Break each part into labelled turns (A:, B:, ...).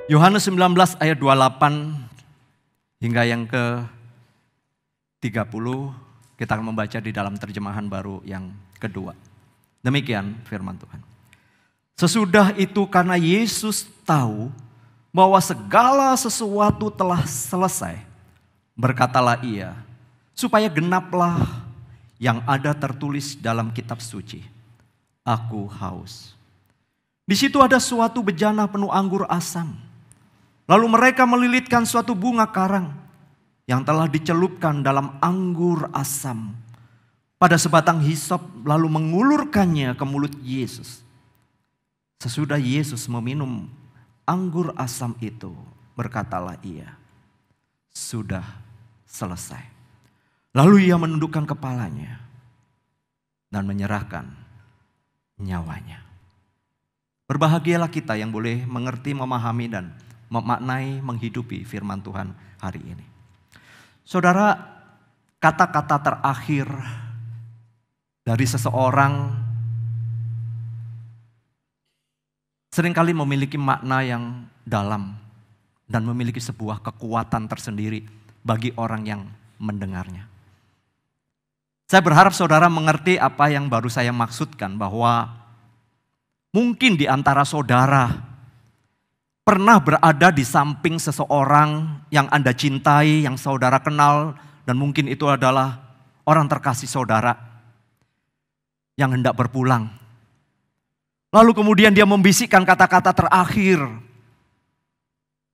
A: Yohanes 19 ayat 28 hingga yang ke-30 kita akan membaca di dalam terjemahan baru yang kedua. Demikian firman Tuhan. Sesudah itu karena Yesus tahu bahwa segala sesuatu telah selesai, berkatalah ia, supaya genaplah yang ada tertulis dalam kitab suci. Aku haus. Di situ ada suatu bejana penuh anggur asam. Lalu mereka melilitkan suatu bunga karang yang telah dicelupkan dalam anggur asam pada sebatang hisop, lalu mengulurkannya ke mulut Yesus. Sesudah Yesus meminum anggur asam itu, berkatalah ia, sudah selesai. Lalu ia menundukkan kepalanya dan menyerahkan nyawanya. Berbahagialah kita yang boleh mengerti, memahami dan memaknai, menghidupi firman Tuhan hari ini. Saudara, kata-kata terakhir dari seseorang seringkali memiliki makna yang dalam dan memiliki sebuah kekuatan tersendiri bagi orang yang mendengarnya. Saya berharap saudara mengerti apa yang baru saya maksudkan, bahwa mungkin di antara saudara pernah berada di samping seseorang yang Anda cintai, yang saudara kenal, dan mungkin itu adalah orang terkasih saudara yang hendak berpulang. Lalu kemudian dia membisikkan kata-kata terakhir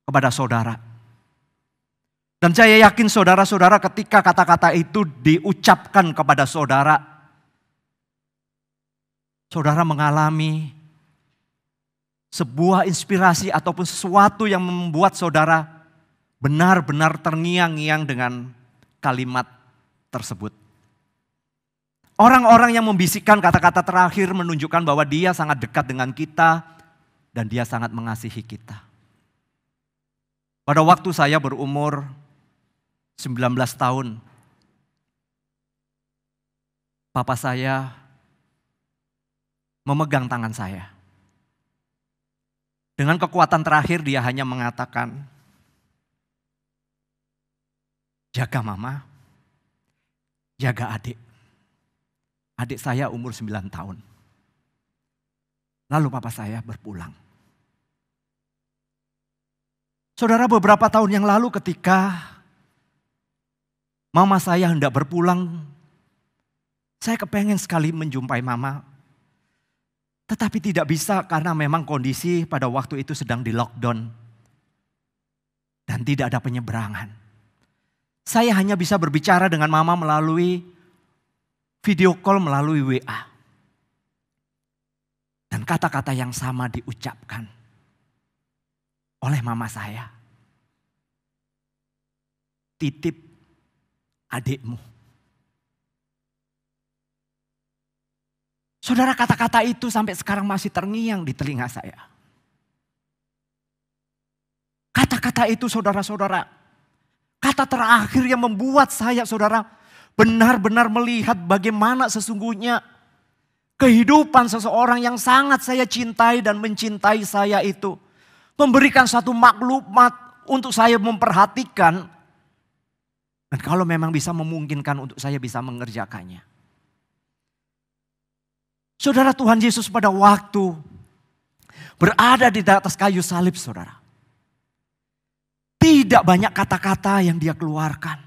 A: kepada saudara. Dan saya yakin saudara-saudara ketika kata-kata itu diucapkan kepada saudara, saudara mengalami sebuah inspirasi ataupun sesuatu yang membuat saudara benar-benar terngiang-ngiang dengan kalimat tersebut. Orang-orang yang membisikkan kata-kata terakhir menunjukkan bahwa dia sangat dekat dengan kita dan dia sangat mengasihi kita. Pada waktu saya berumur 19 tahun, papa saya memegang tangan saya. Dengan kekuatan terakhir dia hanya mengatakan, jaga mama, jaga adik. Adik saya umur 9 tahun. Lalu papa saya berpulang. Saudara, beberapa tahun yang lalu ketika mama saya hendak berpulang, saya kepengen sekali menjumpai mama. Tetapi tidak bisa karena memang kondisi pada waktu itu sedang di lockdown. Dan tidak ada penyeberangan. Saya hanya bisa berbicara dengan mama melalui video call, melalui WA. Dan kata-kata yang sama diucapkan oleh mama saya. Titip adikmu. Saudara, kata-kata itu sampai sekarang masih terngiang di telinga saya. Kata-kata itu saudara-saudara, kata terakhir yang membuat saya, saudara, benar-benar melihat bagaimana sesungguhnya kehidupan seseorang yang sangat saya cintai dan mencintai saya itu memberikan satu maklumat untuk saya memperhatikan. Dan kalau memang bisa memungkinkan untuk saya bisa mengerjakannya. Saudara, Tuhan Yesus pada waktu berada di atas kayu salib, saudara. Tidak banyak kata-kata yang dia keluarkan.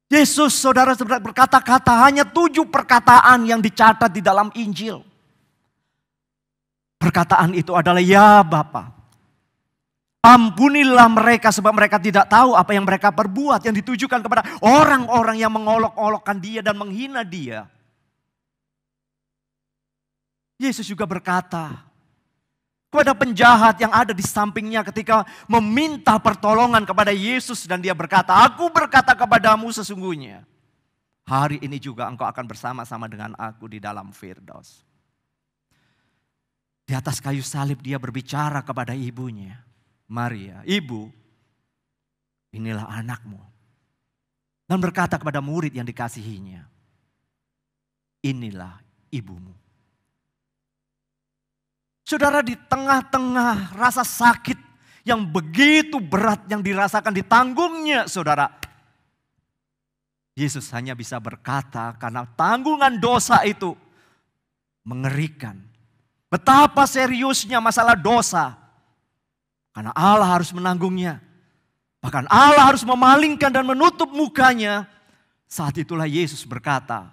A: Yesus, saudara, berkata-kata hanya 7 perkataan yang dicatat di dalam Injil. Perkataan itu adalah, ya Bapa, ampunilah mereka sebab mereka tidak tahu apa yang mereka perbuat. Yang ditujukan kepada orang-orang yang mengolok-olokkan dia dan menghina dia. Yesus juga berkata kepada penjahat yang ada di sampingnya ketika meminta pertolongan kepada Yesus. Dan dia berkata, aku berkata kepadamu sesungguhnya, hari ini juga engkau akan bersama-sama dengan aku di dalam Firdaus. Di atas kayu salib dia berbicara kepada ibunya, Maria, ibu, inilah anakmu. Dan berkata kepada murid yang dikasihinya, inilah ibumu. Saudara, di tengah-tengah rasa sakit yang begitu berat yang dirasakan ditanggungnya, saudara. Yesus hanya bisa berkata karena tanggungan dosa itu mengerikan. Betapa seriusnya masalah dosa. Karena Allah harus menanggungnya. Bahkan Allah harus memalingkan dan menutup mukanya. Saat itulah Yesus berkata,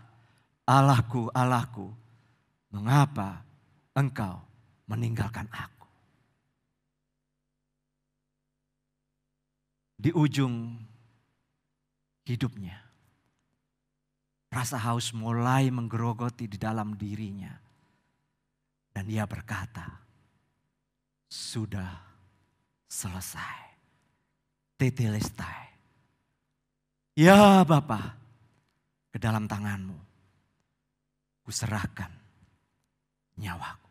A: Allahku, Allahku, mengapa engkau meninggalkan aku? Di ujung hidupnya, rasa haus mulai menggerogoti di dalam dirinya. Dan dia berkata, sudah selesai. Tetelestai. Ya Bapa, ke dalam tanganmu kuserahkan nyawaku.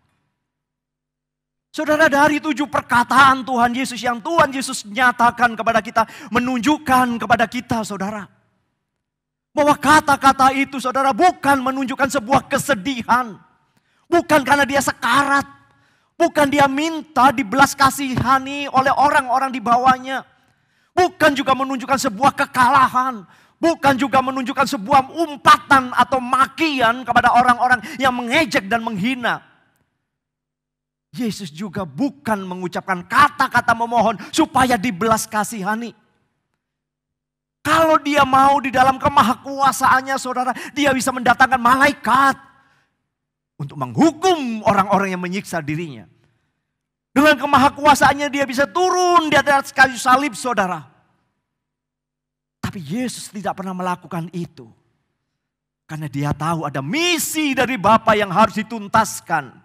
A: Saudara, dari 7 perkataan Tuhan Yesus yang Tuhan Yesus nyatakan kepada kita, menunjukkan kepada kita, saudara, bahwa kata-kata itu, saudara, bukan menunjukkan sebuah kesedihan. Bukan karena dia sekarat. Bukan dia minta dibelas kasihani oleh orang-orang di bawahnya. Bukan juga menunjukkan sebuah kekalahan. Bukan juga menunjukkan sebuah umpatan atau makian kepada orang-orang yang mengejek dan menghina. Yesus juga bukan mengucapkan kata-kata memohon supaya dibelas kasihani. Kalau dia mau di dalam kemahakuasaannya, saudara, dia bisa mendatangkan malaikat untuk menghukum orang-orang yang menyiksa dirinya. Dengan kemahakuasaannya dia bisa turun di atas kayu salib, saudara. Tapi Yesus tidak pernah melakukan itu. Karena dia tahu ada misi dari Bapa yang harus dituntaskan.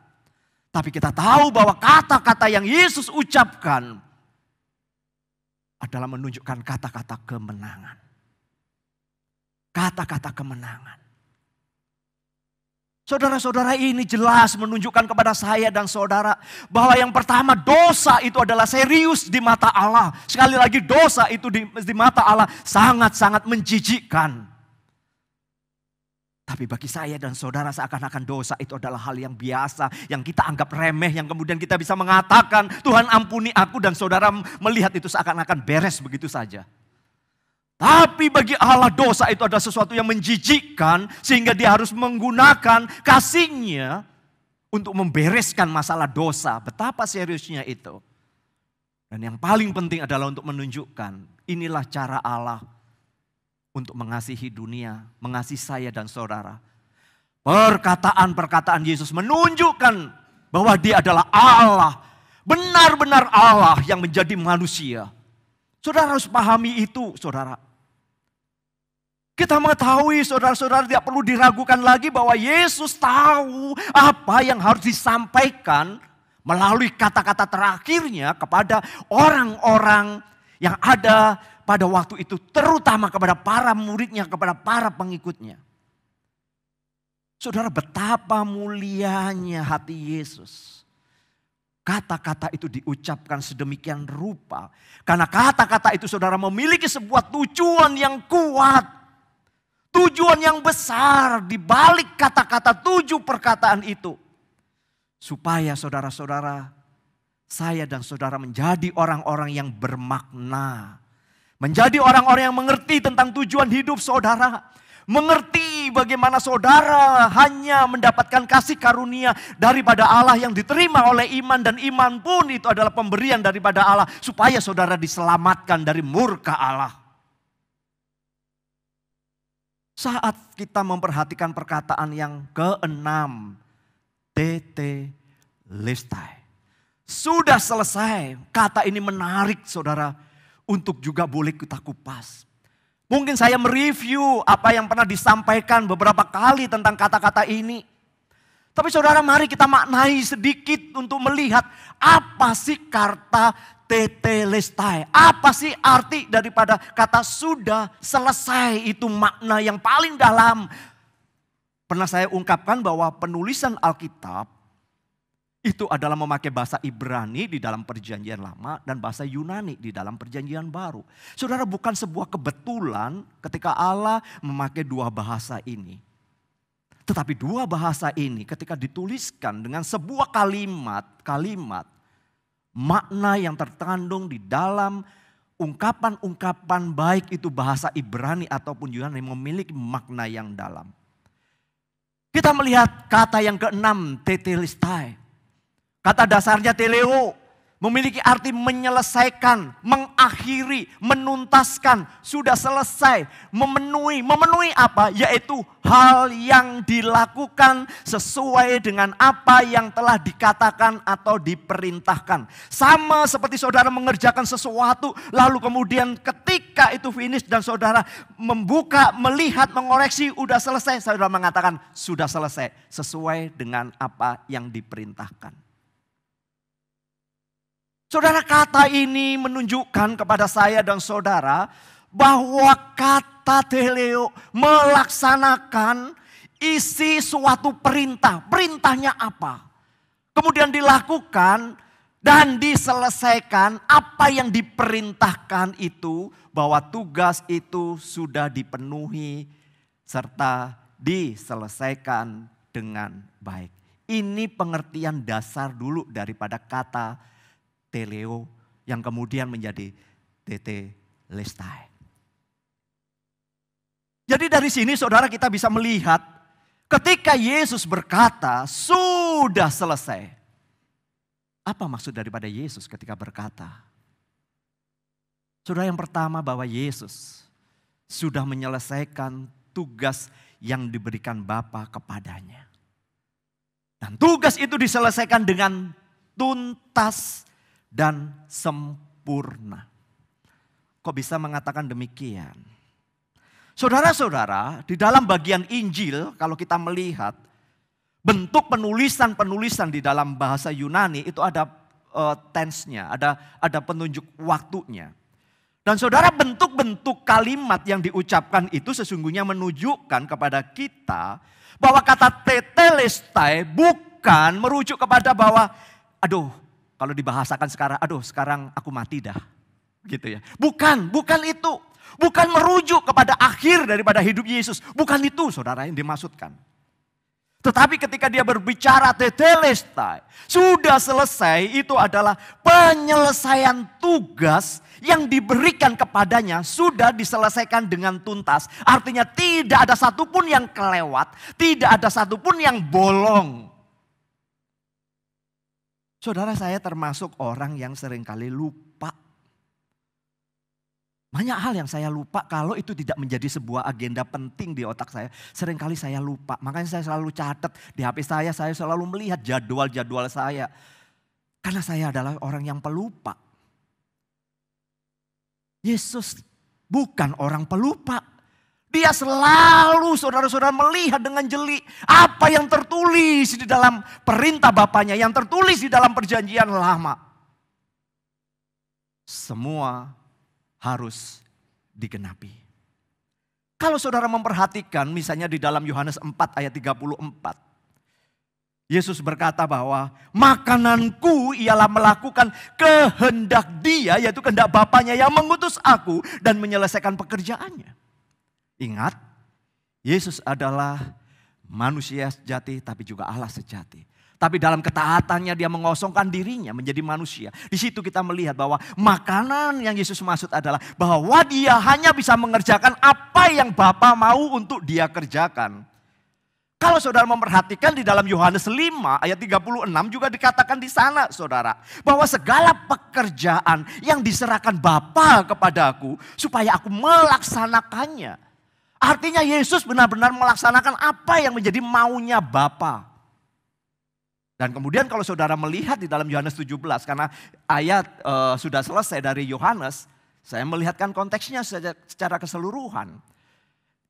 A: Tapi kita tahu bahwa kata-kata yang Yesus ucapkan adalah menunjukkan kata-kata kemenangan. Kata-kata kemenangan. Saudara-saudara, ini jelas menunjukkan kepada saya dan saudara bahwa yang pertama, dosa itu adalah serius di mata Allah. Sekali lagi, dosa itu di mata Allah sangat-sangat menjijikkan. Tapi bagi saya dan saudara seakan-akan dosa itu adalah hal yang biasa, yang kita anggap remeh, yang kemudian kita bisa mengatakan, Tuhan ampuni aku, dan saudara melihat itu seakan-akan beres begitu saja. Tapi bagi Allah dosa itu adalah sesuatu yang menjijikkan, sehingga dia harus menggunakan kasih-Nya untuk membereskan masalah dosa. Betapa seriusnya itu. Dan yang paling penting adalah untuk menunjukkan, inilah cara Allah untuk mengasihi dunia, mengasihi saya dan saudara. Perkataan-perkataan Yesus menunjukkan bahwa dia adalah Allah. Benar-benar Allah yang menjadi manusia. Saudara harus pahami itu, saudara. Kita mengetahui, saudara-saudara, tidak perlu diragukan lagi bahwa Yesus tahu apa yang harus disampaikan melalui kata-kata terakhirnya kepada orang-orang yang ada pada waktu itu, terutama kepada para muridnya, kepada para pengikutnya. Saudara, betapa mulianya hati Yesus. Kata-kata itu diucapkan sedemikian rupa. Karena kata-kata itu, saudara, memiliki sebuah tujuan yang kuat. Tujuan yang besar di balik kata-kata 7 perkataan itu. Supaya saudara-saudara, saya dan saudara menjadi orang-orang yang bermakna. Menjadi orang-orang yang mengerti tentang tujuan hidup saudara. Mengerti bagaimana saudara hanya mendapatkan kasih karunia daripada Allah yang diterima oleh iman. Dan iman pun itu adalah pemberian daripada Allah. Supaya saudara diselamatkan dari murka Allah. Saat kita memperhatikan perkataan yang ke-6. Tetelestai. Sudah selesai. Kata ini menarik, saudara. Untuk juga boleh kita kupas. Mungkin saya mereview apa yang pernah disampaikan beberapa kali tentang kata-kata ini. Tapi saudara, mari kita maknai sedikit untuk melihat apa sih kata tetelestai. Apa sih arti daripada kata sudah selesai, itu makna yang paling dalam. Pernah saya ungkapkan bahwa penulisan Alkitab itu adalah memakai bahasa Ibrani di dalam perjanjian lama dan bahasa Yunani di dalam perjanjian baru. Saudara, bukan sebuah kebetulan ketika Allah memakai 2 bahasa ini. Tetapi dua bahasa ini ketika dituliskan dengan sebuah kalimat makna yang terkandung di dalam ungkapan-ungkapan baik itu bahasa Ibrani ataupun Yunani memiliki makna yang dalam. Kita melihat kata yang keenam, tetelestai. Kata dasarnya teleo, memiliki arti menyelesaikan, mengakhiri, menuntaskan, sudah selesai, memenuhi. Memenuhi apa? Yaitu hal yang dilakukan sesuai dengan apa yang telah dikatakan atau diperintahkan. Sama seperti saudara mengerjakan sesuatu, lalu kemudian ketika itu finish dan saudara membuka, melihat, mengoreksi, udah selesai. Saudara mengatakan sudah selesai, sesuai dengan apa yang diperintahkan. Saudara, kata ini menunjukkan kepada saya dan saudara bahwa kata teleo melaksanakan isi suatu perintah. Perintahnya apa? Kemudian dilakukan dan diselesaikan apa yang diperintahkan itu, bahwa tugas itu sudah dipenuhi serta diselesaikan dengan baik. Ini pengertian dasar dulu daripada kata teleo yang kemudian menjadi tetelestai. Jadi dari sini saudara kita bisa melihat ketika Yesus berkata sudah selesai. Apa maksud daripada Yesus ketika berkata? Saudara, yang pertama bahwa Yesus sudah menyelesaikan tugas yang diberikan Bapa kepadanya. Dan tugas itu diselesaikan dengan tuntas dan sempurna. Kok bisa mengatakan demikian? Saudara-saudara, di dalam bagian Injil kalau kita melihat bentuk penulisan di dalam bahasa Yunani itu ada tense-nya, ada penunjuk waktunya. Dan saudara, bentuk-bentuk kalimat yang diucapkan itu sesungguhnya menunjukkan kepada kita bahwa kata tetelestai bukan merujuk kepada bahwa kalau dibahasakan sekarang, sekarang aku mati dah. Gitu ya. Bukan itu. Bukan merujuk kepada akhir daripada hidup Yesus. Bukan itu saudara yang dimaksudkan. Tetapi ketika dia berbicara tetelestai, sudah selesai, itu adalah penyelesaian tugas yang diberikan kepadanya sudah diselesaikan dengan tuntas. Artinya tidak ada satupun yang kelewat, tidak ada satupun yang bolong. Saudara, saya termasuk orang yang seringkali lupa. Banyak hal yang saya lupa kalau itu tidak menjadi sebuah agenda penting di otak saya. Seringkali saya lupa, makanya saya selalu catat di HP saya selalu melihat jadwal-jadwal saya. Karena saya adalah orang yang pelupa. Yesus bukan orang pelupa. Dia selalu saudara-saudara melihat dengan jeli apa yang tertulis di dalam perintah Bapaknya, yang tertulis di dalam perjanjian lama. Semua harus digenapi. Kalau saudara memperhatikan misalnya di dalam Yohanes 4 ayat 34. Yesus berkata bahwa makananku ialah melakukan kehendak Dia, yaitu kehendak Bapaknya yang mengutus aku dan menyelesaikan pekerjaannya. Ingat, Yesus adalah manusia sejati tapi juga Allah sejati. Tapi dalam ketaatannya dia mengosongkan dirinya menjadi manusia. Di situ kita melihat bahwa makanan yang Yesus maksud adalah bahwa dia hanya bisa mengerjakan apa yang Bapa mau untuk dia kerjakan. Kalau saudara memperhatikan di dalam Yohanes 5 ayat 36 juga dikatakan di sana saudara. Bahwa segala pekerjaan yang diserahkan Bapa kepadaku supaya aku melaksanakannya. Artinya Yesus benar-benar melaksanakan apa yang menjadi maunya Bapa. Dan kemudian kalau saudara melihat di dalam Yohanes 17, karena ayat sudah selesai dari Yohanes, saya melihatkan konteksnya secara keseluruhan.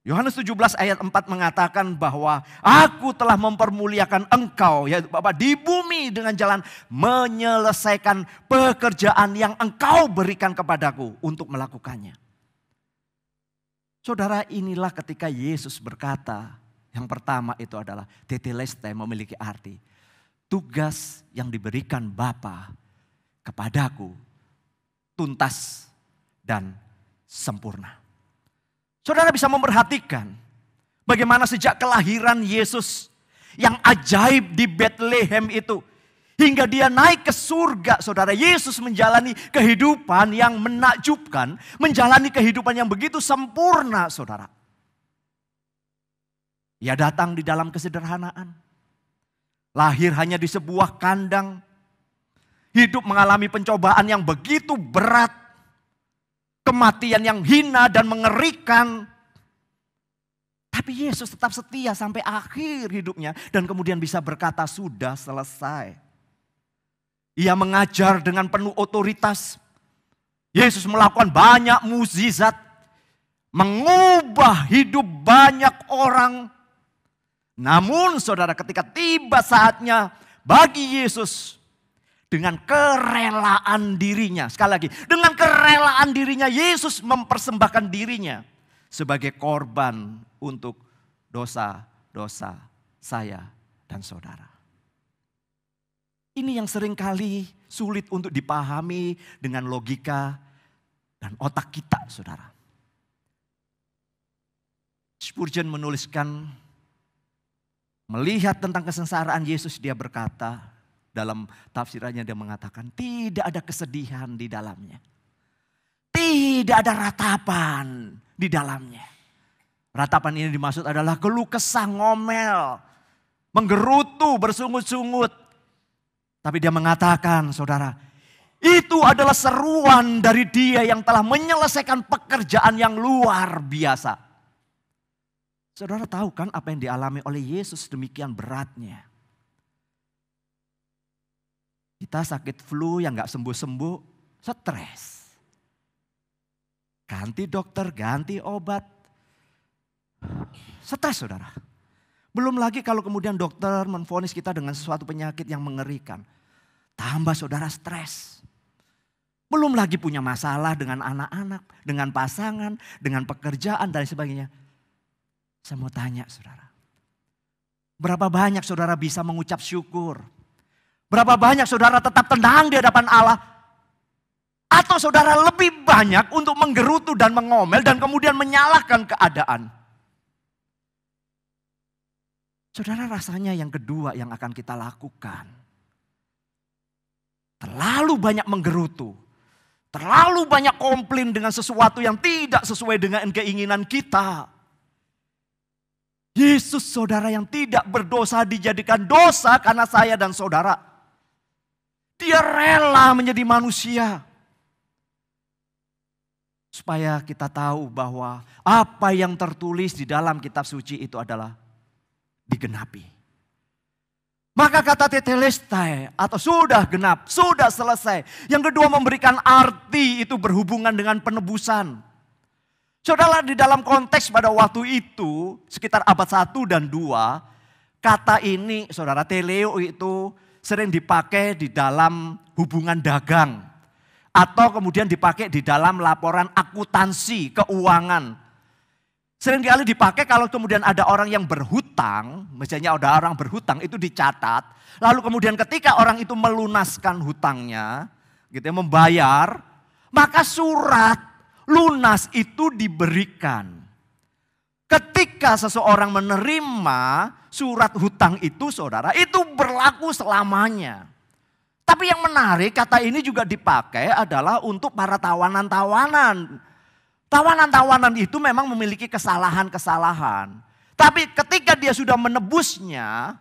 A: Yohanes 17 ayat 4 mengatakan bahwa aku telah mempermuliakan engkau, yaitu Bapa, di bumi dengan jalan menyelesaikan pekerjaan yang engkau berikan kepadaku untuk melakukannya. Saudara, inilah ketika Yesus berkata, yang pertama itu adalah tetelestai, memiliki arti tugas yang diberikan Bapa kepadaku tuntas dan sempurna. Saudara bisa memperhatikan Bagaimana sejak kelahiran Yesus yang ajaib di Bethlehem itu, hingga dia naik ke surga, saudara. Yesus menjalani kehidupan yang menakjubkan, menjalani kehidupan yang begitu sempurna, saudara. Ia datang di dalam kesederhanaan. Lahir hanya di sebuah kandang. Hidup mengalami pencobaan yang begitu berat. Kematian yang hina dan mengerikan. Tapi Yesus tetap setia sampai akhir hidupnya. Dan kemudian bisa berkata, sudah selesai. Ia mengajar dengan penuh otoritas. Yesus melakukan banyak mukjizat. Mengubah hidup banyak orang. Namun saudara, ketika tiba saatnya bagi Yesus, dengan kerelaan dirinya, sekali lagi, dengan kerelaan dirinya Yesus mempersembahkan dirinya sebagai korban untuk dosa-dosa saya dan saudara. Ini yang seringkali sulit untuk dipahami dengan logika dan otak kita, saudara. Spurgeon menuliskan, melihat tentang kesengsaraan Yesus, dia berkata, dalam tafsirannya dia mengatakan, tidak ada kesedihan di dalamnya. Tidak ada ratapan di dalamnya. Ratapan ini dimaksud adalah keluh kesah, ngomel, menggerutu, bersungut-sungut. Tapi dia mengatakan, saudara, itu adalah seruan dari dia yang telah menyelesaikan pekerjaan yang luar biasa. Saudara tahu kan apa yang dialami oleh Yesus demikian beratnya. Kita sakit flu yang gak sembuh-sembuh, stres. Ganti dokter, ganti obat. Stres, saudara. Belum lagi kalau kemudian dokter menvonis kita dengan sesuatu penyakit yang mengerikan. Tambah saudara stres. Belum lagi punya masalah dengan anak-anak, dengan pasangan, dengan pekerjaan dan sebagainya. Saya mau tanya saudara. Berapa banyak saudara bisa mengucap syukur? Berapa banyak saudara tetap tenang di hadapan Allah? Atau saudara lebih banyak untuk menggerutu dan mengomel dan kemudian menyalahkan keadaan? Saudara, rasanya yang kedua yang akan kita lakukan. Terlalu banyak menggerutu. Terlalu banyak komplain dengan sesuatu yang tidak sesuai dengan keinginan kita. Yesus saudara yang tidak berdosa dijadikan dosa karena saya dan saudara. Dia rela menjadi manusia. Supaya kita tahu bahwa apa yang tertulis di dalam kitab suci itu adalah digenapi. Maka kata tetelestai atau sudah genap, sudah selesai. Yang kedua memberikan arti itu berhubungan dengan penebusan. Saudara, di dalam konteks pada waktu itu sekitar abad 1 dan 2, kata ini saudara teleo itu sering dipakai di dalam hubungan dagang. Atau kemudian dipakai di dalam laporan akuntansi keuangan. Seringkali dipakai kalau kemudian ada orang yang berhutang, misalnya ada orang berhutang itu dicatat. Lalu kemudian ketika orang itu melunaskan hutangnya, gitu ya, membayar, maka surat lunas itu diberikan. Ketika seseorang menerima surat hutang itu saudara, itu berlaku selamanya. Tapi yang menarik kata ini juga dipakai adalah untuk para tawanan-tawanan. Tawanan-tawanan itu memang memiliki kesalahan-kesalahan. Tapi ketika dia sudah menebusnya,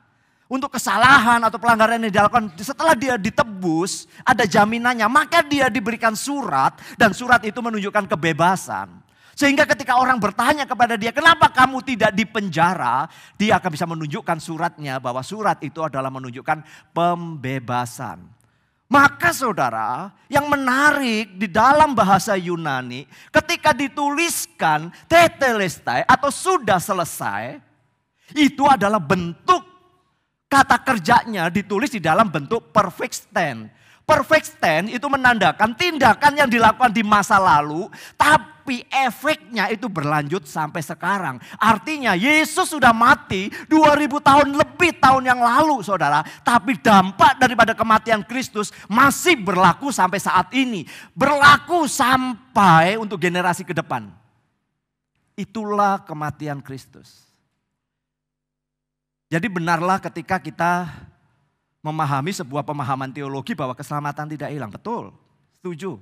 A: untuk kesalahan atau pelanggaran yang dilakukan, setelah dia ditebus, ada jaminannya, maka dia diberikan surat dan surat itu menunjukkan kebebasan. Sehingga ketika orang bertanya kepada dia, kenapa kamu tidak dipenjara? Dia akan bisa menunjukkan suratnya bahwa surat itu adalah menunjukkan pembebasan. Maka saudara, yang menarik di dalam bahasa Yunani, ketika dituliskan tetelestai atau sudah selesai, itu adalah bentuk kata kerjanya ditulis di dalam bentuk perfect tense. Perfect tense itu menandakan tindakan yang dilakukan di masa lalu, tapi efeknya itu berlanjut sampai sekarang. Artinya Yesus sudah mati 2000 tahun lebih tahun yang lalu saudara. Tapi dampak daripada kematian Kristus masih berlaku sampai saat ini. Berlaku sampai untuk generasi ke depan. Itulah kematian Kristus. Jadi benarlah ketika kita memahami sebuah pemahaman teologi bahwa keselamatan tidak hilang. Betul, setuju.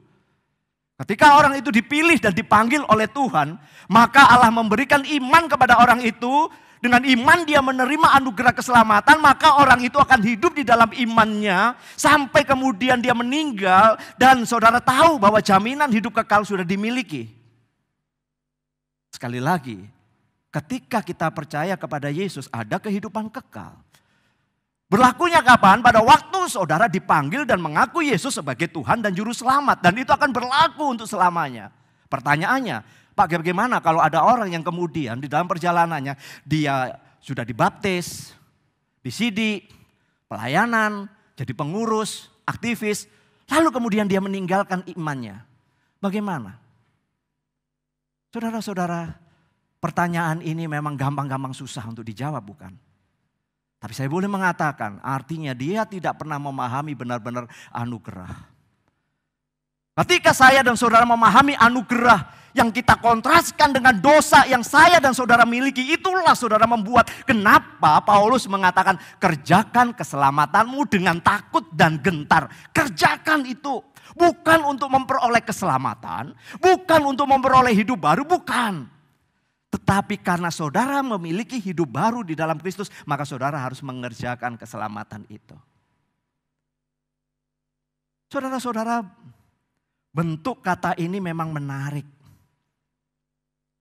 A: Ketika orang itu dipilih dan dipanggil oleh Tuhan, maka Allah memberikan iman kepada orang itu. Dengan iman dia menerima anugerah keselamatan, maka orang itu akan hidup di dalam imannya sampai kemudian dia meninggal dan saudara tahu bahwa jaminan hidup kekal sudah dimiliki. Sekali lagi, ketika kita percaya kepada Yesus ada kehidupan kekal. Berlakunya kapan? Pada waktu saudara dipanggil dan mengaku Yesus sebagai Tuhan dan Juru Selamat. Dan itu akan berlaku untuk selamanya. Pertanyaannya, Pak, bagaimana kalau ada orang yang kemudian di dalam perjalanannya dia sudah dibaptis, disidik, pelayanan, jadi pengurus, aktivis, lalu kemudian dia meninggalkan imannya. Bagaimana? Saudara-saudara, pertanyaan ini memang gampang-gampang susah untuk dijawab, bukan? Tapi saya boleh mengatakan artinya dia tidak pernah memahami benar-benar anugerah. Ketika saya dan saudara memahami anugerah yang kita kontraskan dengan dosa yang saya dan saudara miliki, itulah saudara membuat kenapa Paulus mengatakan kerjakan keselamatanmu dengan takut dan gentar. Kerjakan itu bukan untuk memperoleh keselamatan, bukan untuk memperoleh hidup baru, bukan. Tetapi karena saudara memiliki hidup baru di dalam Kristus, maka saudara harus mengerjakan keselamatan itu. Saudara-saudara, bentuk kata ini memang menarik.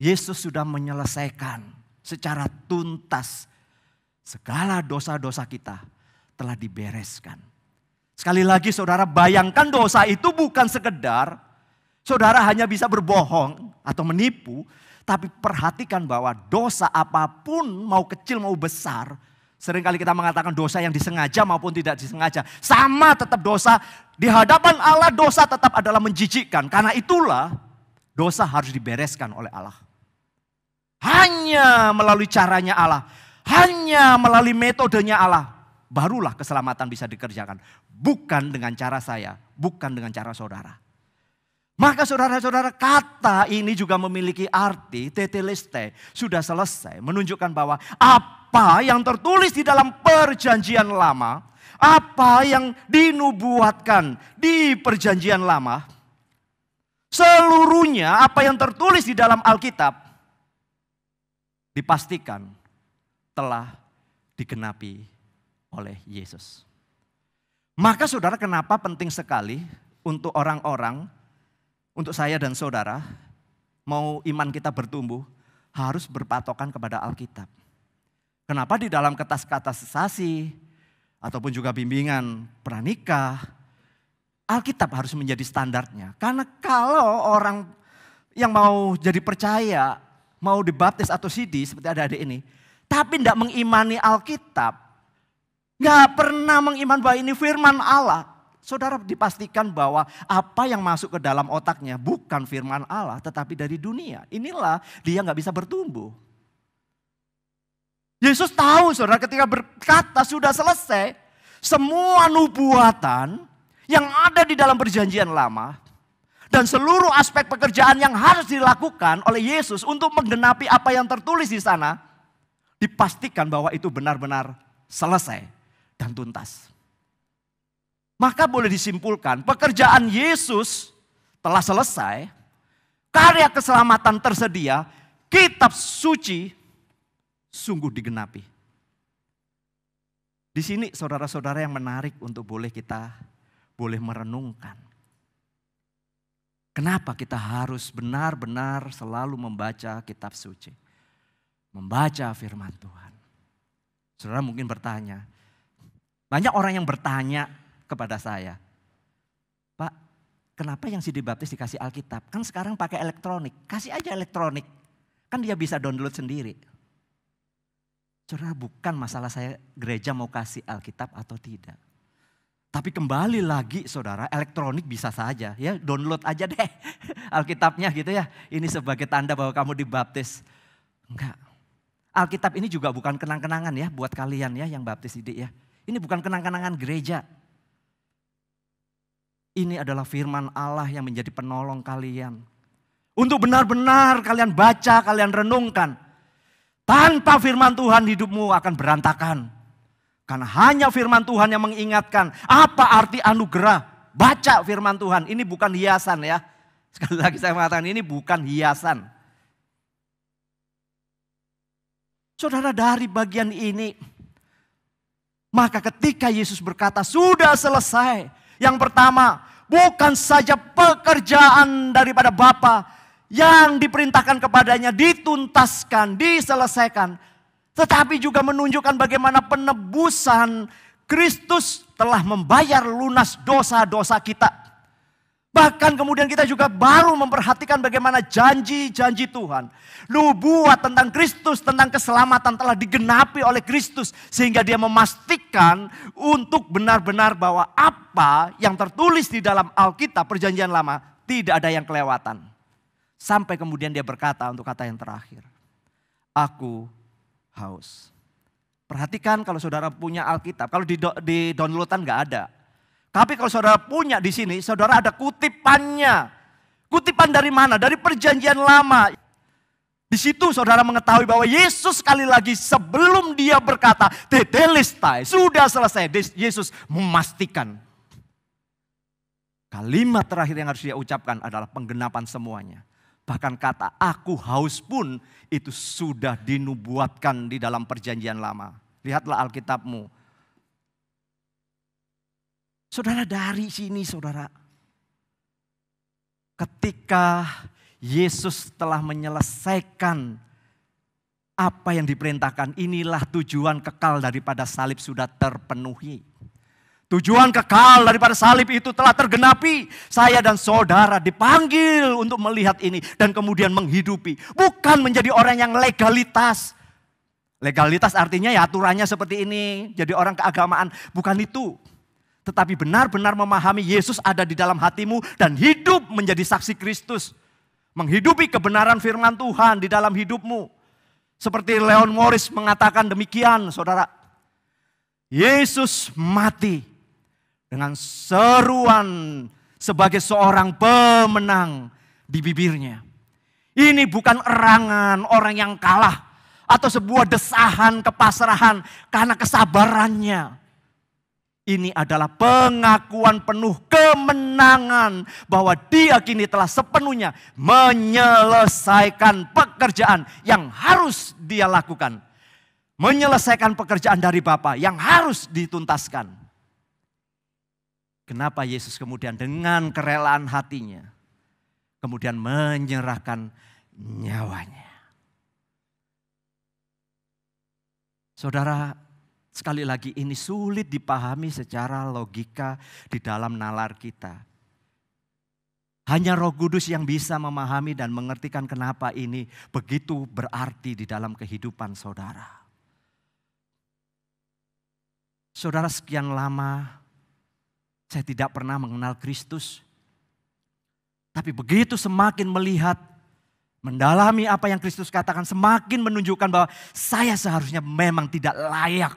A: Yesus sudah menyelesaikan secara tuntas segala dosa-dosa kita telah dibereskan. Sekali lagi saudara, bayangkan dosa itu bukan sekedar saudara hanya bisa berbohong atau menipu. Tapi perhatikan bahwa dosa apapun mau kecil mau besar. Seringkali kita mengatakan dosa yang disengaja maupun tidak disengaja. Sama tetap dosa. Di hadapan Allah dosa tetap adalah menjijikkan. Karena itulah dosa harus dibereskan oleh Allah. Hanya melalui caranya Allah. Hanya melalui metodenya Allah. Barulah keselamatan bisa dikerjakan. Bukan dengan cara saya. Bukan dengan cara saudara. Maka saudara-saudara, kata ini juga memiliki arti tetelestai. Sudah selesai menunjukkan bahwa apa yang tertulis di dalam perjanjian lama. Apa yang dinubuatkan di perjanjian lama. Seluruhnya apa yang tertulis di dalam Alkitab. Dipastikan telah digenapi oleh Yesus. Maka saudara, kenapa penting sekali untuk orang-orang, untuk saya dan saudara, mau iman kita bertumbuh, harus berpatokan kepada Alkitab. Kenapa di dalam katekisasi ataupun juga bimbingan pranikah, Alkitab harus menjadi standarnya. Karena kalau orang yang mau jadi percaya, mau dibaptis atau sidi seperti adik-adik ini, tapi tidak mengimani Alkitab, nggak pernah mengiman bahwa ini firman Allah, saudara dipastikan bahwa apa yang masuk ke dalam otaknya bukan firman Allah, tetapi dari dunia. Inilah dia nggak bisa bertumbuh. Yesus tahu saudara ketika berkata sudah selesai, semua nubuatan yang ada di dalam perjanjian lama, dan seluruh aspek pekerjaan yang harus dilakukan oleh Yesus untuk menggenapi apa yang tertulis di sana, dipastikan bahwa itu benar-benar selesai dan tuntas. Maka boleh disimpulkan pekerjaan Yesus telah selesai, karya keselamatan tersedia, kitab suci sungguh digenapi. Di sini saudara-saudara yang menarik untuk kita boleh merenungkan. Kenapa kita harus benar-benar selalu membaca kitab suci? Membaca firman Tuhan. Saudara mungkin bertanya, banyak orang yang bertanya kepada saya, Pak, kenapa yang si dibaptis dikasih Alkitab? Kan sekarang pakai elektronik, kasih aja elektronik. Kan dia bisa download sendiri. Saudara, bukan masalah saya gereja mau kasih Alkitab atau tidak. Tapi kembali lagi saudara, elektronik bisa saja ya, download aja deh Alkitabnya gitu ya. Ini sebagai tanda bahwa kamu dibaptis. Enggak. Alkitab ini juga bukan kenang-kenangan ya buat kalian ya yang baptis ini ya. Ini bukan kenang-kenangan gereja. Ini adalah firman Allah yang menjadi penolong kalian. Untuk benar-benar kalian baca, kalian renungkan. Tanpa firman Tuhan hidupmu akan berantakan. Karena hanya firman Tuhan yang mengingatkan apa arti anugerah. Baca firman Tuhan, ini bukan hiasan ya. Sekali lagi saya mengatakan ini bukan hiasan. Saudara, dari bagian ini, maka ketika Yesus berkata sudah selesai. Yang pertama, bukan saja pekerjaan daripada Bapa yang diperintahkan kepadanya dituntaskan, diselesaikan. Tetapi juga menunjukkan bagaimana penebusan Kristus telah membayar lunas dosa-dosa kita. Bahkan kemudian kita juga baru memperhatikan bagaimana janji-janji Tuhan. Nubuat tentang Kristus, tentang keselamatan telah digenapi oleh Kristus. Sehingga dia memastikan untuk benar-benar bahwa apa yang tertulis di dalam Alkitab Perjanjian Lama tidak ada yang kelewatan. Sampai kemudian dia berkata untuk kata yang terakhir. Aku haus. Perhatikan kalau saudara punya Alkitab. Kalau di downloadan gak ada. Tapi kalau saudara punya di sini, saudara ada kutipannya. Kutipan dari mana? Dari Perjanjian Lama. Di situ saudara mengetahui bahwa Yesus sekali lagi sebelum dia berkata, tetelestai, sudah selesai. Yesus memastikan. Kalimat terakhir yang harus dia ucapkan adalah penggenapan semuanya. Bahkan kata aku haus pun itu sudah dinubuatkan di dalam Perjanjian Lama. Lihatlah Alkitabmu. Saudara, dari sini saudara, ketika Yesus telah menyelesaikan apa yang diperintahkan, inilah tujuan kekal daripada salib sudah terpenuhi. Tujuan kekal daripada salib itu telah tergenapi. Saya dan saudara dipanggil untuk melihat ini dan kemudian menghidupi. Bukan menjadi orang yang legalitas. Legalitas artinya ya aturannya seperti ini, jadi orang keagamaan. Bukan itu. Tetapi benar-benar memahami Yesus ada di dalam hatimu dan hidup menjadi saksi Kristus. Menghidupi kebenaran firman Tuhan di dalam hidupmu. Seperti Leon Morris mengatakan demikian saudara. Yesus mati dengan seruan sebagai seorang pemenang di bibirnya. Ini bukan erangan orang yang kalah atau sebuah desahan kepasrahan karena kesabarannya. Ini adalah pengakuan penuh kemenangan bahwa dia kini telah sepenuhnya menyelesaikan pekerjaan yang harus dia lakukan. Menyelesaikan pekerjaan dari Bapa yang harus dituntaskan. Kenapa Yesus kemudian dengan kerelaan hatinya kemudian menyerahkan nyawanya. Saudara, sekali lagi ini sulit dipahami secara logika di dalam nalar kita. Hanya Roh Kudus yang bisa memahami dan mengertikan kenapa ini begitu berarti di dalam kehidupan saudara. Saudara, sekian lama saya tidak pernah mengenal Kristus. Tapi begitu semakin melihat, mendalami apa yang Kristus katakan, semakin menunjukkan bahwa saya seharusnya memang tidak layak.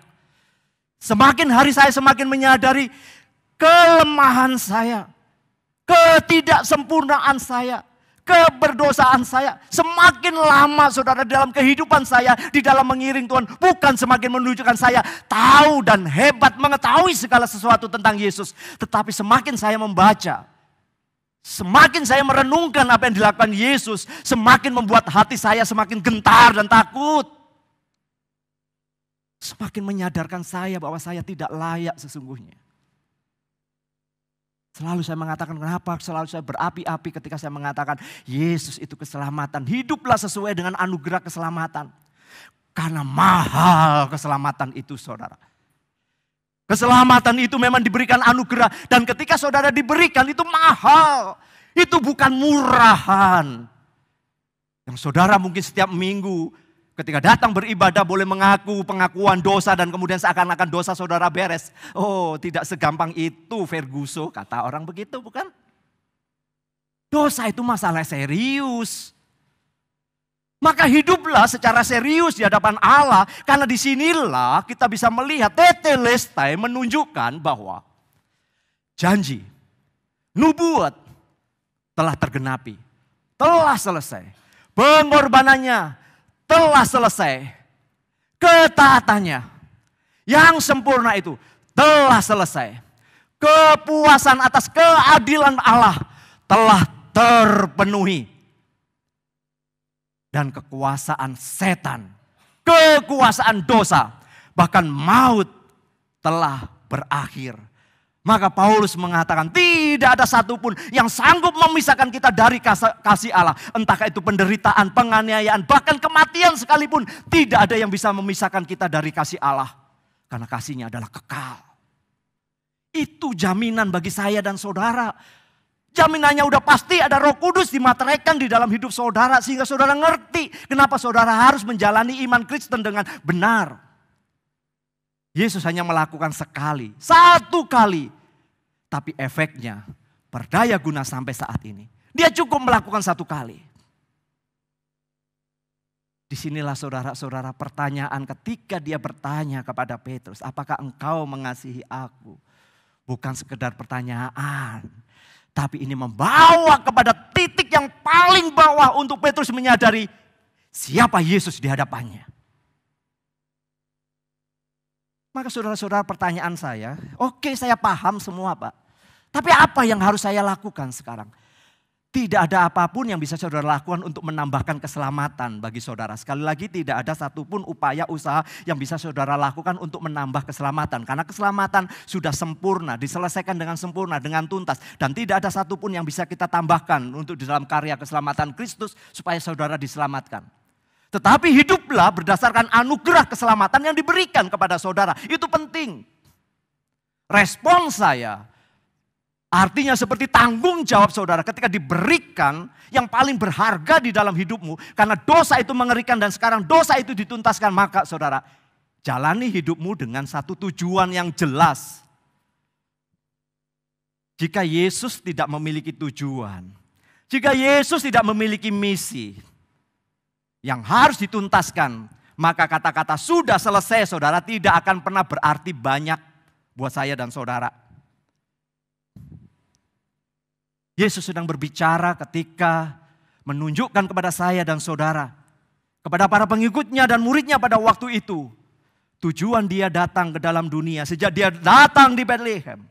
A: Semakin hari saya semakin menyadari kelemahan saya, ketidaksempurnaan saya, keberdosaan saya. Semakin lama saudara dalam kehidupan saya, di dalam mengiring Tuhan, bukan semakin menunjukkan saya tahu dan hebat mengetahui segala sesuatu tentang Yesus. Tetapi semakin saya membaca, semakin saya merenungkan apa yang dilakukan Yesus, semakin membuat hati saya semakin gentar dan takut. Semakin menyadarkan saya bahwa saya tidak layak sesungguhnya. Selalu saya mengatakan kenapa selalu saya berapi-api ketika saya mengatakan Yesus itu keselamatan. Hiduplah sesuai dengan anugerah keselamatan. Karena mahal keselamatan itu saudara. Keselamatan itu memang diberikan anugerah. Dan ketika saudara diberikan itu mahal. Itu bukan murahan. Yang saudara mungkin setiap minggu ketika datang beribadah boleh mengaku pengakuan dosa dan kemudian seakan-akan dosa saudara beres. Oh, tidak segampang itu Ferguson, kata orang begitu bukan? Dosa itu masalah serius. Maka hiduplah secara serius di hadapan Allah. Karena disinilah kita bisa melihat tetelestai menunjukkan bahwa janji, nubuat telah tergenapi, telah selesai. Pengorbanannya telah selesai. Ketaatannya yang sempurna itu telah selesai. Kepuasan atas keadilan Allah telah terpenuhi. Dan kekuasaan setan, kekuasaan dosa, bahkan maut telah berakhir. Maka Paulus mengatakan tidak ada satupun yang sanggup memisahkan kita dari kasih Allah. Entah itu penderitaan, penganiayaan, bahkan kematian sekalipun. Tidak ada yang bisa memisahkan kita dari kasih Allah. Karena kasihnya adalah kekal. Itu jaminan bagi saya dan saudara. Jaminannya udah pasti, ada Roh Kudus dimateraikan di dalam hidup saudara. Sehingga saudara ngerti kenapa saudara harus menjalani iman Kristen dengan benar. Yesus hanya melakukan sekali, satu kali. Tapi efeknya berdaya guna sampai saat ini. Dia cukup melakukan satu kali. Disinilah saudara-saudara pertanyaan ketika dia bertanya kepada Petrus. Apakah engkau mengasihi aku? Bukan sekedar pertanyaan. Tapi ini membawa kepada titik yang paling bawah untuk Petrus menyadari siapa Yesus di hadapannya. Maka saudara-saudara pertanyaan saya, oke saya paham semua Pak. Tapi apa yang harus saya lakukan sekarang? Tidak ada apapun yang bisa saudara lakukan untuk menambahkan keselamatan bagi saudara. Sekali lagi tidak ada satupun upaya usaha yang bisa saudara lakukan untuk menambah keselamatan. Karena keselamatan sudah sempurna, diselesaikan dengan sempurna, dengan tuntas. Dan tidak ada satupun yang bisa kita tambahkan untuk di dalam karya keselamatan Kristus supaya saudara diselamatkan. Tetapi hiduplah berdasarkan anugerah keselamatan yang diberikan kepada saudara. Itu penting. Respon saya artinya seperti tanggung jawab saudara ketika diberikan yang paling berharga di dalam hidupmu. Karena dosa itu mengerikan dan sekarang dosa itu dituntaskan. Maka saudara jalani hidupmu dengan satu tujuan yang jelas. Jika Yesus tidak memiliki tujuan, jika Yesus tidak memiliki misi yang harus dituntaskan, maka kata-kata sudah selesai saudara tidak akan pernah berarti banyak buat saya dan saudara. Yesus sedang berbicara ketika menunjukkan kepada saya dan saudara, kepada para pengikutnya dan muridnya pada waktu itu, tujuan dia datang ke dalam dunia sejak dia datang di Bethlehem.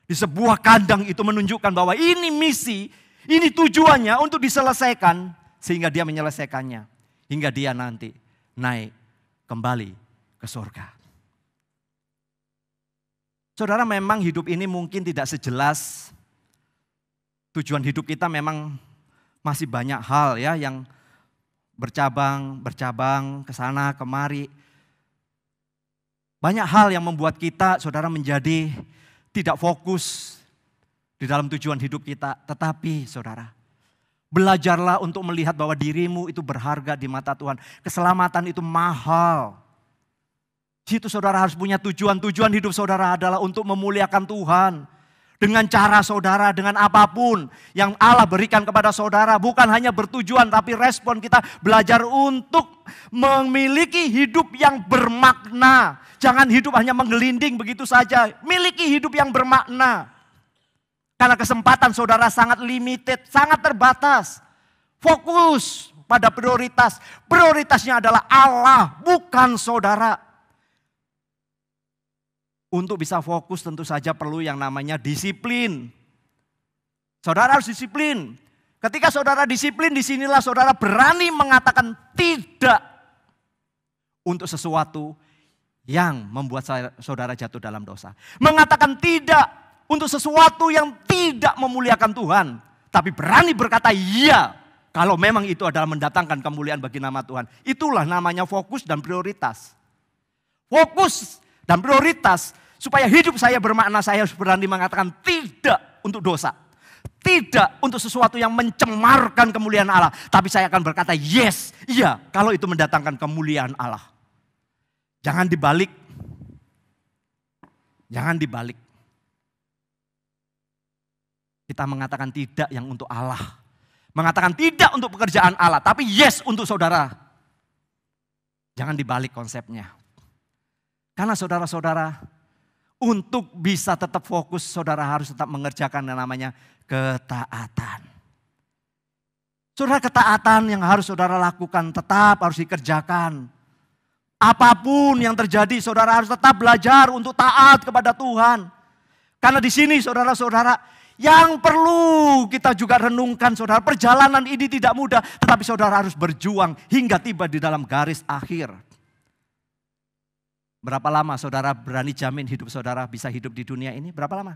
A: Di sebuah kandang itu menunjukkan bahwa ini misi, ini tujuannya untuk diselesaikan. Sehingga dia menyelesaikannya. Hingga dia nanti naik kembali ke surga. Saudara memang hidup ini mungkin tidak sejelas. Tujuan hidup kita memang masih banyak hal ya yang bercabang ke sana kemari. Banyak hal yang membuat kita saudara menjadi tidak fokus di dalam tujuan hidup kita. Tetapi saudara, belajarlah untuk melihat bahwa dirimu itu berharga di mata Tuhan. Keselamatan itu mahal. Situ saudara harus punya tujuan. Tujuan hidup saudara adalah untuk memuliakan Tuhan. Dengan cara saudara, dengan apapun yang Allah berikan kepada saudara. Bukan hanya bertujuan, tapi respon kita belajar untuk memiliki hidup yang bermakna. Jangan hidup hanya menggelinding begitu saja. Miliki hidup yang bermakna. Karena kesempatan saudara sangat limited, sangat terbatas. Fokus pada prioritas. Prioritasnya adalah Allah, bukan saudara. Untuk bisa fokus tentu saja perlu yang namanya disiplin. Saudara harus disiplin. Ketika saudara disiplin, disinilah saudara berani mengatakan tidak untuk sesuatu yang membuat saudara jatuh dalam dosa. Mengatakan tidak untuk sesuatu yang tidak memuliakan Tuhan. Tapi berani berkata iya. Kalau memang itu adalah mendatangkan kemuliaan bagi nama Tuhan. Itulah namanya fokus dan prioritas. Fokus dan prioritas. Supaya hidup saya bermakna, saya harus berani mengatakan tidak untuk dosa. Tidak untuk sesuatu yang mencemarkan kemuliaan Allah. Tapi saya akan berkata yes, iya. Kalau itu mendatangkan kemuliaan Allah. Jangan dibalik. Jangan dibalik. Kita mengatakan tidak yang untuk Allah. Mengatakan tidak untuk pekerjaan Allah. Tapi yes untuk saudara. Jangan dibalik konsepnya. Karena saudara-saudara, untuk bisa tetap fokus, saudara harus tetap mengerjakan yang namanya ketaatan. Saudara, ketaatan yang harus saudara lakukan tetap harus dikerjakan. Apapun yang terjadi, saudara harus tetap belajar untuk taat kepada Tuhan. Karena di sini saudara-saudara, yang perlu kita juga renungkan saudara, perjalanan ini tidak mudah, tetapi saudara harus berjuang hingga tiba di dalam garis akhir. Berapa lama saudara berani jamin hidup saudara bisa hidup di dunia ini? Berapa lama?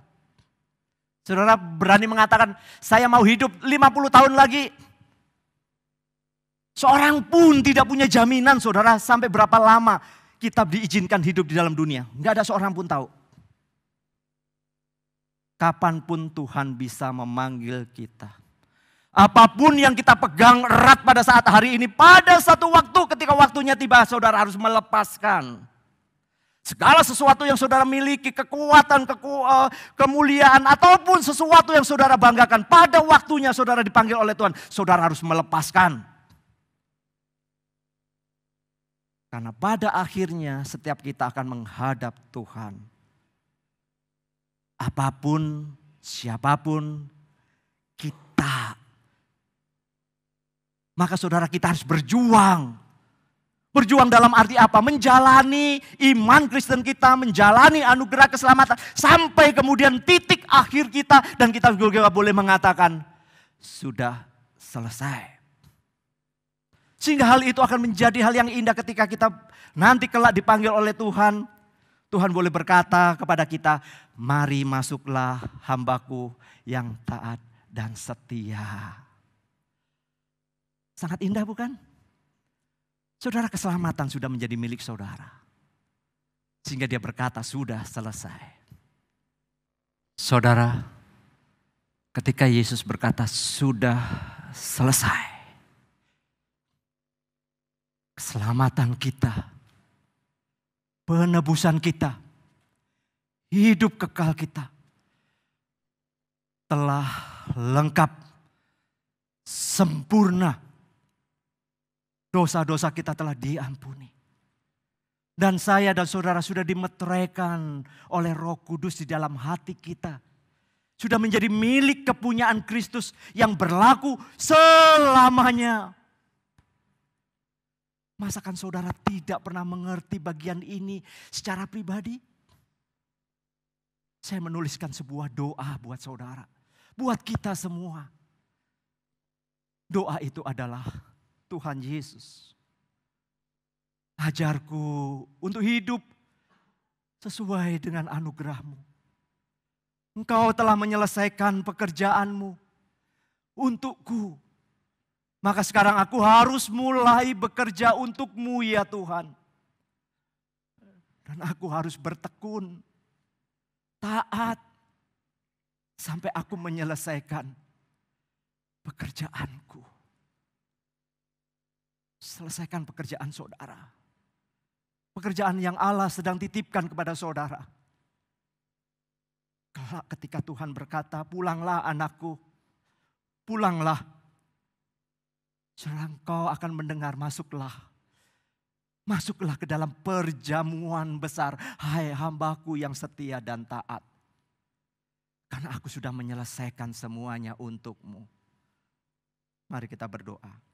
A: Saudara berani mengatakan, saya mau hidup 50 tahun lagi. Seorang pun tidak punya jaminan saudara sampai berapa lama kita diizinkan hidup di dalam dunia. Enggak ada seorang pun tahu. Kapanpun Tuhan bisa memanggil kita. Apapun yang kita pegang erat pada saat hari ini, pada satu waktu ketika waktunya tiba, saudara harus melepaskan. Segala sesuatu yang saudara miliki, kekuatan, kemuliaan, ataupun sesuatu yang saudara banggakan, pada waktunya saudara dipanggil oleh Tuhan, saudara harus melepaskan. Karena pada akhirnya setiap kita akan menghadap Tuhan. Apapun, siapapun kita. Maka saudara kita harus berjuang. Berjuang dalam arti apa? Menjalani iman Kristen kita, menjalani anugerah keselamatan. Sampai kemudian titik akhir kita dan kita juga boleh mengatakan, sudah selesai. Sehingga hal itu akan menjadi hal yang indah ketika kita nanti kelak dipanggil oleh Tuhan. Tuhan boleh berkata kepada kita, mari masuklah hambaku yang taat dan setia. Sangat indah bukan? Saudara, keselamatan sudah menjadi milik saudara. Sehingga dia berkata sudah selesai. Saudara, ketika Yesus berkata sudah selesai. Keselamatan kita, penebusan kita, hidup kekal kita telah lengkap, sempurna. Dosa-dosa kita telah diampuni. Dan saya dan saudara sudah dimeteraikan oleh Roh Kudus di dalam hati kita. Sudah menjadi milik kepunyaan Kristus yang berlaku selamanya. Masakan saudara tidak pernah mengerti bagian ini secara pribadi? Saya menuliskan sebuah doa buat saudara. Buat kita semua. Doa itu adalah, Tuhan Yesus, ajarku untuk hidup sesuai dengan anugerah-Mu. Engkau telah menyelesaikan pekerjaan-Mu untukku. Maka sekarang aku harus mulai bekerja untuk-Mu ya Tuhan. Dan aku harus bertekun, taat, sampai aku menyelesaikan pekerjaanku. Selesaikan pekerjaan saudara. Pekerjaan yang Allah sedang titipkan kepada saudara. Kelak ketika Tuhan berkata, pulanglah anakku, pulanglah. Saudara, engkau akan mendengar, masuklah. Masuklah ke dalam perjamuan besar. Hai hambaku yang setia dan taat. Karena aku sudah menyelesaikan semuanya untuk-Mu. Mari kita berdoa.